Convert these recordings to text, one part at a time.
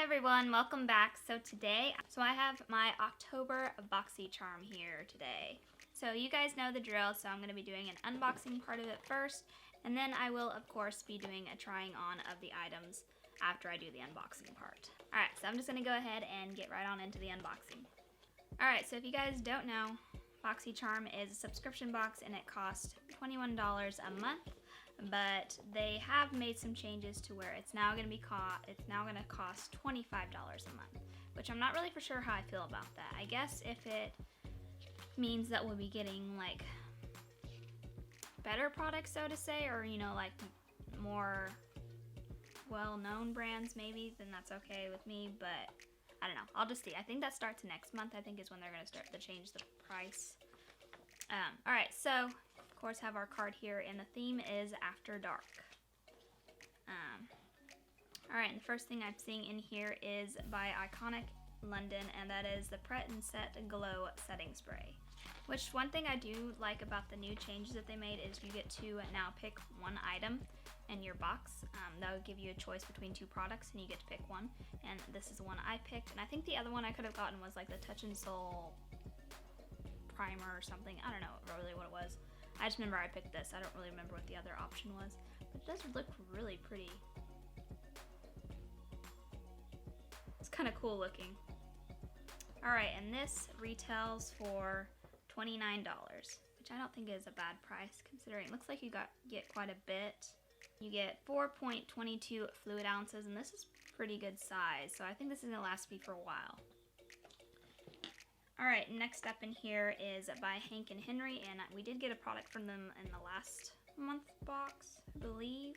Hi everyone, welcome back. So I have my October Boxycharm here today. So you guys know the drill, so I'm going to be doing an unboxing part of it first, and then I will of course be doing a trying on of the items after I do the unboxing part. Alright, so I'm just going to go ahead and get right on into the unboxing. Alright, so if you guys don't know, Boxycharm is a subscription box and it costs $21 a month. But they have made some changes to where it's now going to cost $25 a month, which I'm not really for sure how I feel about that. I guess if it means that we'll be getting like better products, so to say, or like more well-known brands maybe, then that's okay with me. But I don't know, I'll just see. I think that starts next month, I think, is when they're going to start to change the price. Alright, so of course have our card here, and the theme is After Dark. Alright, and the first thing I'm seeing in here is by Iconic London, and that is the Pret and Set Glow Setting Spray. Which, one thing I do like about the new changes that they made is you get to now pick one item in your box. That would give you a choice between two products, and you get to pick one. And this is the one I picked, and I think the other one I could have gotten was like the Touch and Soul primer or something. I don't know really what it was. I just remember I picked this. I don't really remember what the other option was, but it does look really pretty. It's kind of cool looking. Alright, and this retails for $29, which I don't think is a bad price considering it looks like you get quite a bit. You get 4.22 fluid ounces, and this is pretty good size, so I think this is going to last me for a while. Alright, next up in here is by Hank and Henry, and we did get a product from them in the last month box, I believe.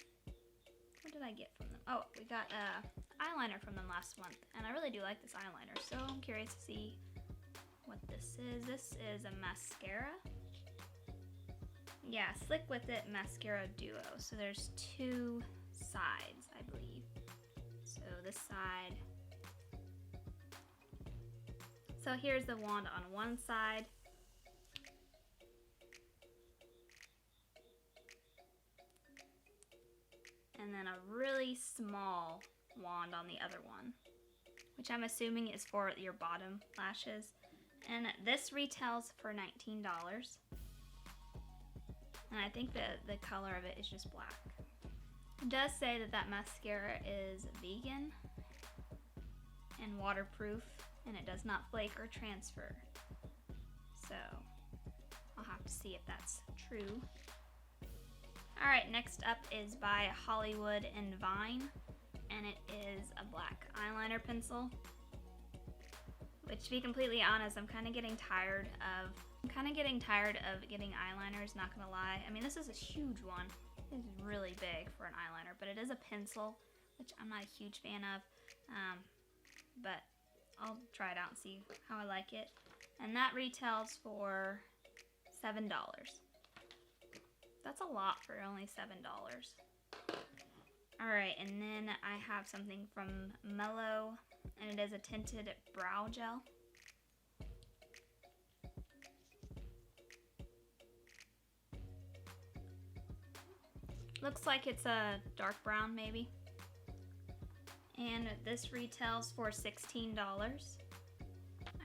What did I get from them? Oh, we got eyeliner from them last month, and I really do like this eyeliner, so I'm curious to see what this is. This is a mascara. Yeah, Slick With It Mascara Duo. So there's two sides, I believe. So this side. So here's the wand on one side. And then a really small wand on the other one, which I'm assuming is for your bottom lashes. And this retails for $19. And I think the color of it is just black. It does say that mascara is vegan and waterproof, and it does not flake or transfer. So I'll have to see if that's true. Alright, next up is by Hollywood and Vine, and it is a black eyeliner pencil. Which, to be completely honest, I'm kind of getting tired of getting eyeliners, not gonna lie. I mean, this is a huge one. It's really big for an eyeliner, but it is a pencil, which I'm not a huge fan of. But I'll try it out and see how I like it. And that retails for $7. That's a lot for only $7. Alright, and then I have something from Mellow, and it is a tinted brow gel. Looks like it's a dark brown maybe. And this retails for $16.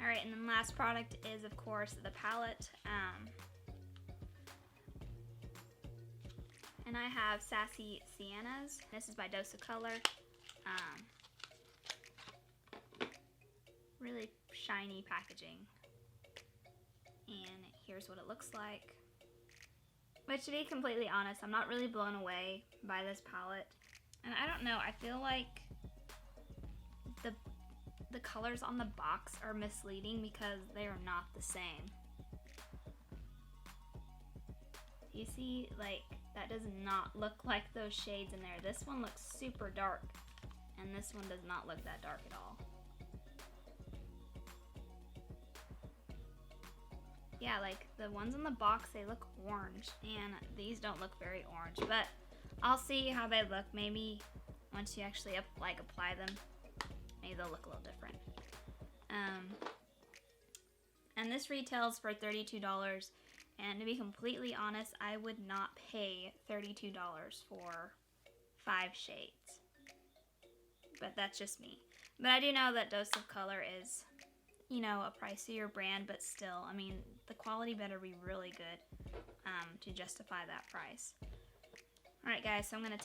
Alright, and then last product is, of course, the palette. And I have Sassy Siennas. This is by Dose of Color. Really shiny packaging. And here's what it looks like. But to be completely honest, I'm not really blown away by this palette. And I don't know, I feel like the colors on the box are misleading because they are not the same. You see, like, that does not look like those shades in there. This one looks super dark, and this one does not look that dark at all. Yeah, like, the ones in the box, they look orange, and these don't look very orange, but I'll see how they look. Maybe once you actually apply them, maybe they'll look a little different. And this retails for $32, and to be completely honest, I would not pay $32 for 5 shades. but that's just me. But I do know that Dose of Color is, you know, a pricier brand, but still, I mean, the quality better be really good to justify that price. Alright guys, so I'm going to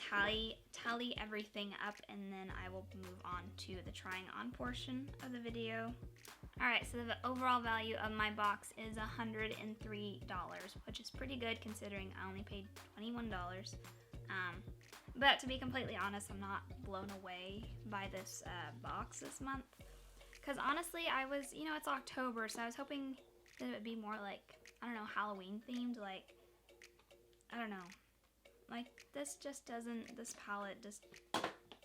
tally everything up, and then I will move on to the trying on portion of the video. Alright, so the overall value of my box is $103, which is pretty good considering I only paid $21. But to be completely honest, I'm not blown away by this box this month. Because honestly, I was, you know, it's October, so I was hoping that it would be more like, I don't know, Halloween themed, like, I don't know. Like, this palette just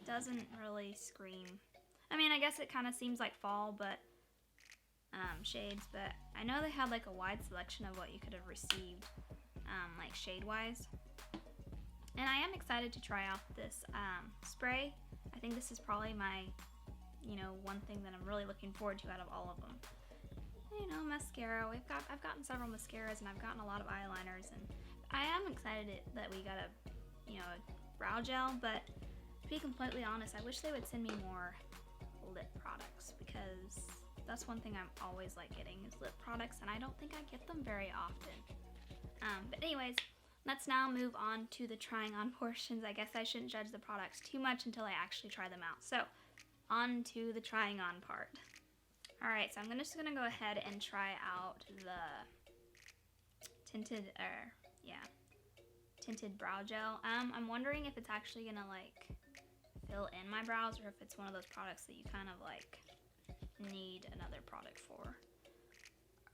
doesn't really scream. I mean, I guess it kind of seems like fall, but, shades, but I know they had, like, a wide selection of what you could have received, like, shade-wise. And I am excited to try out this, spray. I think this is probably my, you know, one thing that I'm really looking forward to out of all of them. You know, mascara. I've gotten several mascaras, and I've gotten a lot of eyeliners, and I am excited that we got a, you know, a brow gel, but to be completely honest, I wish they would send me more lip products, because that's one thing I'm always like getting is lip products, and I don't think I get them very often. But anyways, let's now move on to the trying on portions. I guess I shouldn't judge the products too much until I actually try them out. So, on to the trying on part. Alright, so I'm just going to go ahead and try out the tinted brow gel. I'm wondering if it's actually going to, like, fill in my brows, or if it's one of those products that you kind of, like, need another product for.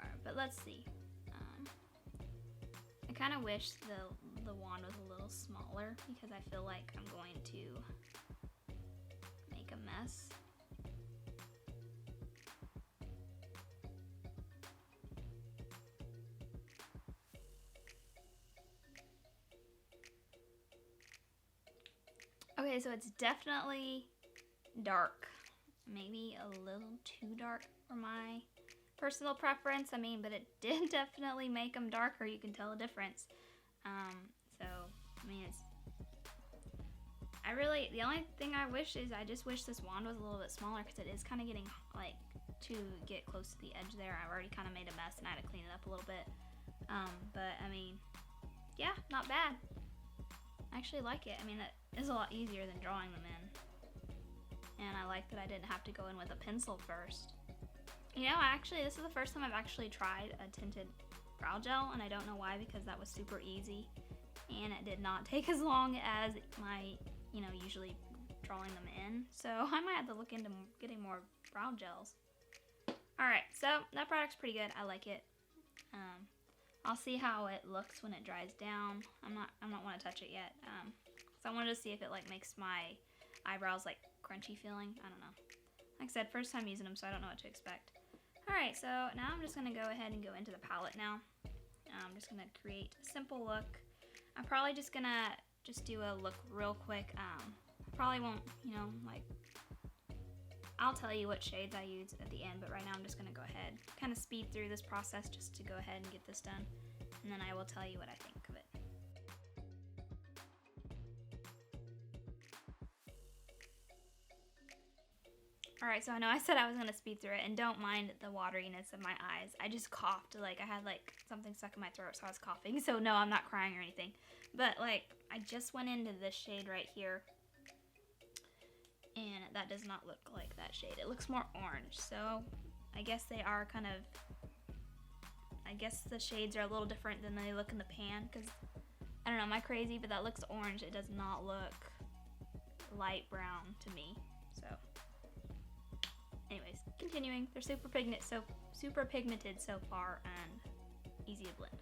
Alright, but let's see. I kind of wish the wand was a little smaller, because I feel like I'm going to make a mess. Okay, so it's definitely dark. Maybe a little too dark for my personal preference. I mean, but it did definitely make them darker. You can tell a difference. So, I mean, the only thing I wish is I just wish this wand was a little bit smaller, because it is kind of getting, like, to get close to the edge there. I've already kind of made a mess, and I had to clean it up a little bit. But, I mean, yeah, not bad. I actually like it. I mean, it is a lot easier than drawing them in. And I like that I didn't have to go in with a pencil first. You know, actually, this is the first time I've actually tried a tinted brow gel, and I don't know why, because that was super easy, and it did not take as long as my, you know, usually drawing them in. So I might have to look into getting more brow gels. Alright, so that product's pretty good. I like it. I'll see how it looks when it dries down. I'm not want to touch it yet. So I wanted to see if it, like, makes my eyebrows, like, crunchy feeling. I don't know. Like I said, first time using them, so I don't know what to expect. Alright, so now I'm just going to go ahead and go into the palette now. I'm just going to create a simple look. I'm probably just going to do a look real quick. Probably won't, you know, like, I'll tell you what shades I use at the end, but right now I'm just going to go ahead, kind of speed through this process just to go ahead and get this done, and then I will tell you what I think of it. Alright, so I know I said I was going to speed through it, and don't mind the wateriness of my eyes. I just coughed, like, I had, like, something stuck in my throat, so I was coughing, so no, I'm not crying or anything. But, like, I just went into this shade right here, and that does not look like that shade. It looks more orange, so I guess they are kind of, I guess the shades are a little different than they look in the pan, because, I don't know, am I crazy, but that looks orange. It does not look light brown to me, so. Anyways, continuing. They're super pigmented so far, and easy to blend.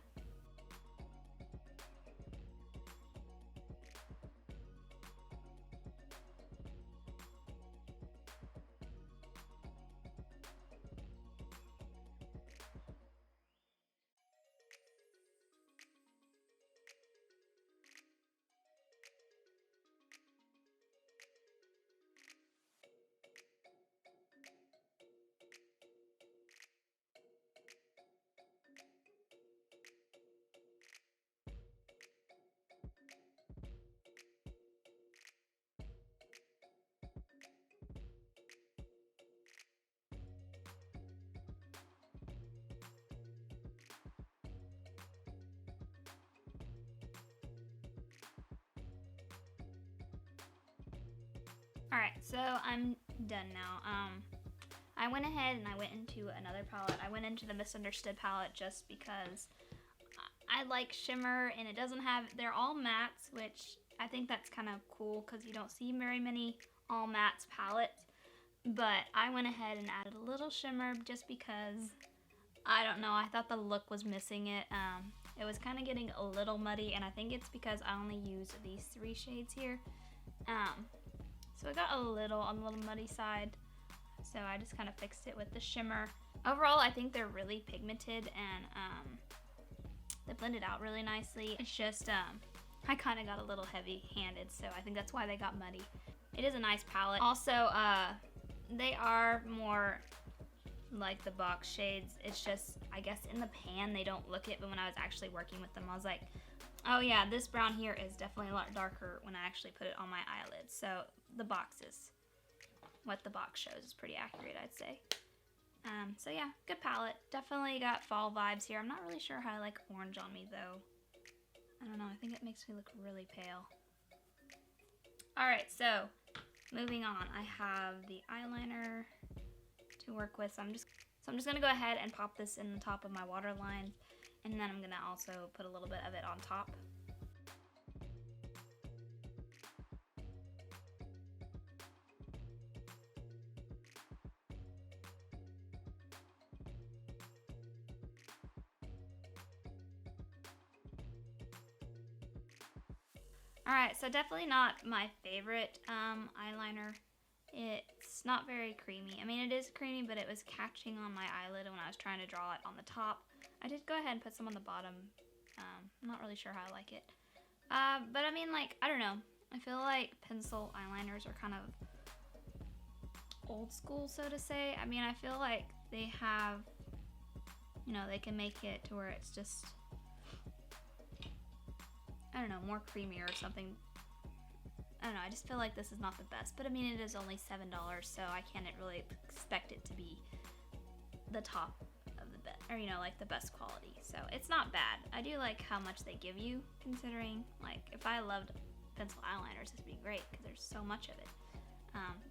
Alright, so I'm done now. I went ahead and I went into another palette. I went into the Misunderstood palette just because I like shimmer, and it doesn't have, they're all mattes, which I think that's kind of cool because you don't see very many all mattes palettes. But I went ahead and added a little shimmer just because, I don't know, I thought the look was missing it. It was kind of getting a little muddy, and I think it's because I only used these 3 shades here. So it got a little on the little muddy side, so I just kind of fixed it with the shimmer. Overall, I think they're really pigmented, and they blended out really nicely. It's just, I kind of got a little heavy-handed, so I think that's why they got muddy. It is a nice palette. Also, they are more like the box shades. It's just, I guess in the pan they don't look it, but when I was actually working with them, I was like, oh yeah, this brown here is definitely a lot darker when I actually put it on my eyelids. So the boxes, what the box shows is pretty accurate, I'd say. So yeah, good palette. Definitely got fall vibes here. I'm not really sure how I like orange on me though. I don't know, I think it makes me look really pale. Alright, so moving on, I have the eyeliner to work with. So I'm just gonna go ahead and pop this in the top of my waterline, and then I'm gonna also put a little bit of it on top. Alright, so definitely not my favorite eyeliner. It's not very creamy. I mean, it is creamy, but it was catching on my eyelid when I was trying to draw it on the top. I did go ahead and put some on the bottom. I'm not really sure how I like it. But I mean, like, I don't know. I feel like pencil eyeliners are kind of old school, so to say. I mean, I feel like they have, you know, they can make it to where it's just, I don't know, more creamy or something. I don't know, I just feel like this is not the best. But I mean, it is only $7, so I can't really expect it to be the top of the best, or you know, like the best quality. So it's not bad. I do like how much they give you, considering, like, if I loved pencil eyeliners, this would be great because there's so much of it.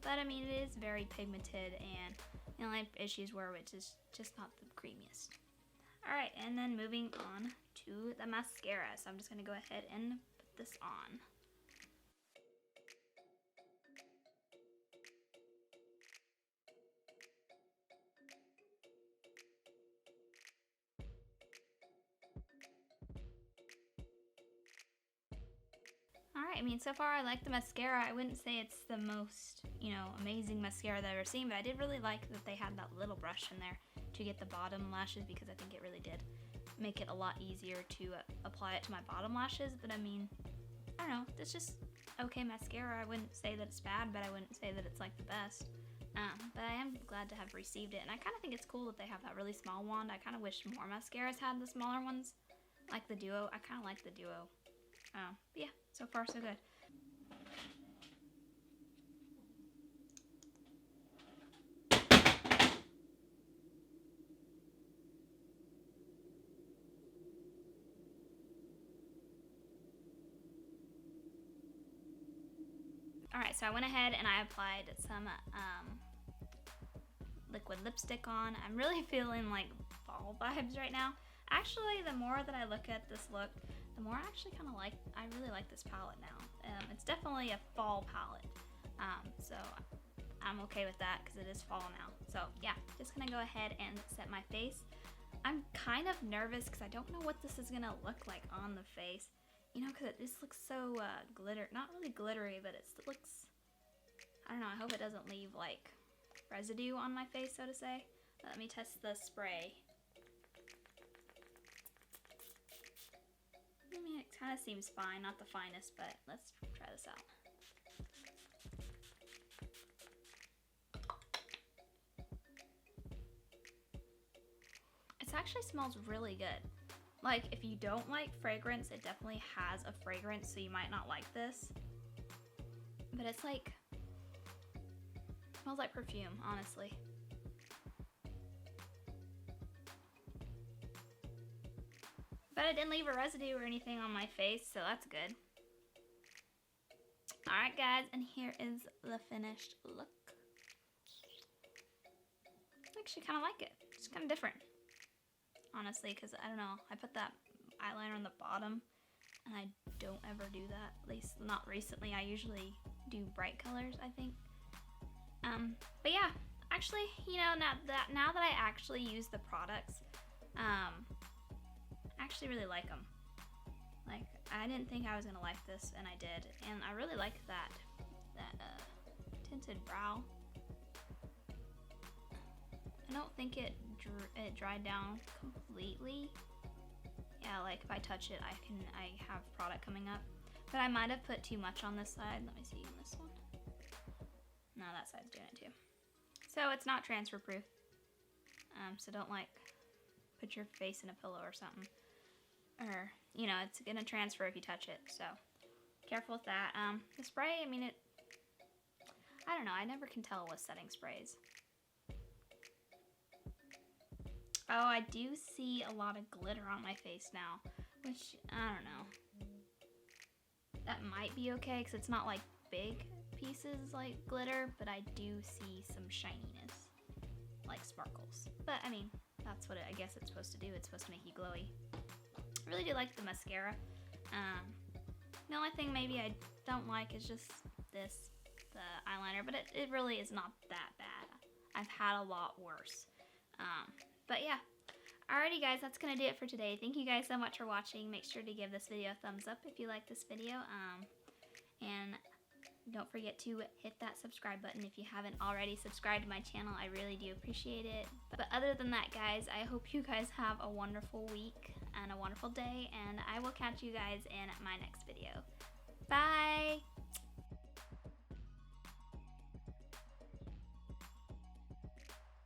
But I mean, it is very pigmented, and the only issues were it's just not the creamiest. Alright, and then moving on to the mascara. So I'm just going to go ahead and put this on. Alright, I mean, so far I like the mascara. I wouldn't say it's the most, you know, amazing mascara that I've ever seen, but I did really like that they had that little brush in there to get the bottom lashes, because I think it really did make it a lot easier to apply it to my bottom lashes. But I mean, I don't know, it's just okay mascara. I wouldn't say that it's bad, but I wouldn't say that it's like the best. But I am glad to have received it, and I kind of think it's cool that they have that really small wand. I kind of wish more mascaras had the smaller ones, like the Duo. I kind of like the Duo. But yeah, so far so good. Alright, so I went ahead and I applied some liquid lipstick on. I'm really feeling like fall vibes right now. Actually, the more that I look at this look, the more I actually kind of like, I really like this palette now. It's definitely a fall palette, so I'm okay with that because it is fall now. So yeah, just gonna go ahead and set my face. I'm kind of nervous because I don't know what this is gonna look like on the face. You know, because this looks so not really glittery, but it looks, I don't know, I hope it doesn't leave like residue on my face, so to say. Let me test the spray. I mean, it kind of seems fine, not the finest, but let's try this out. It actually smells really good. Like, if you don't like fragrance, it definitely has a fragrance, so you might not like this. But it's like, it smells like perfume, honestly. But it didn't leave a residue or anything on my face, so that's good. Alright guys, and here is the finished look. I actually kind of like it. It's kind of different, honestly, because I don't know. I put that eyeliner on the bottom, and I don't ever do that. At least not recently. I usually do bright colors, I think. But yeah, actually, you know, now that I actually use the products, I actually really like them. Like, I didn't think I was gonna like this, and I did, and I really like that tinted brow. I don't think it dried down completely. Yeah, like if I touch it, I have product coming up, but I might have put too much on this side. Let me see on this one. No, that side's doing it too. So it's not transfer proof. So don't like put your face in a pillow or something. Or, you know, it's gonna transfer if you touch it, so careful with that. The spray, I mean, I don't know, I never can tell with setting sprays. Oh, I do see a lot of glitter on my face now, which, I don't know. That might be okay, because it's not like big pieces like glitter, but I do see some shininess, like sparkles. But, I mean, that's what I guess it's supposed to do. It's supposed to make you glowy. I really do like the mascara. The only thing maybe I don't like is just the eyeliner, but it really is not that bad. I've had a lot worse. But yeah. Alrighty guys, that's gonna do it for today. Thank you guys so much for watching. Make sure to give this video a thumbs up if you like this video. And don't forget to hit that subscribe button if you haven't already subscribed to my channel. I really do appreciate it. But other than that, guys, I hope you guys have a wonderful week and a wonderful day, and I will catch you guys in my next video. Bye!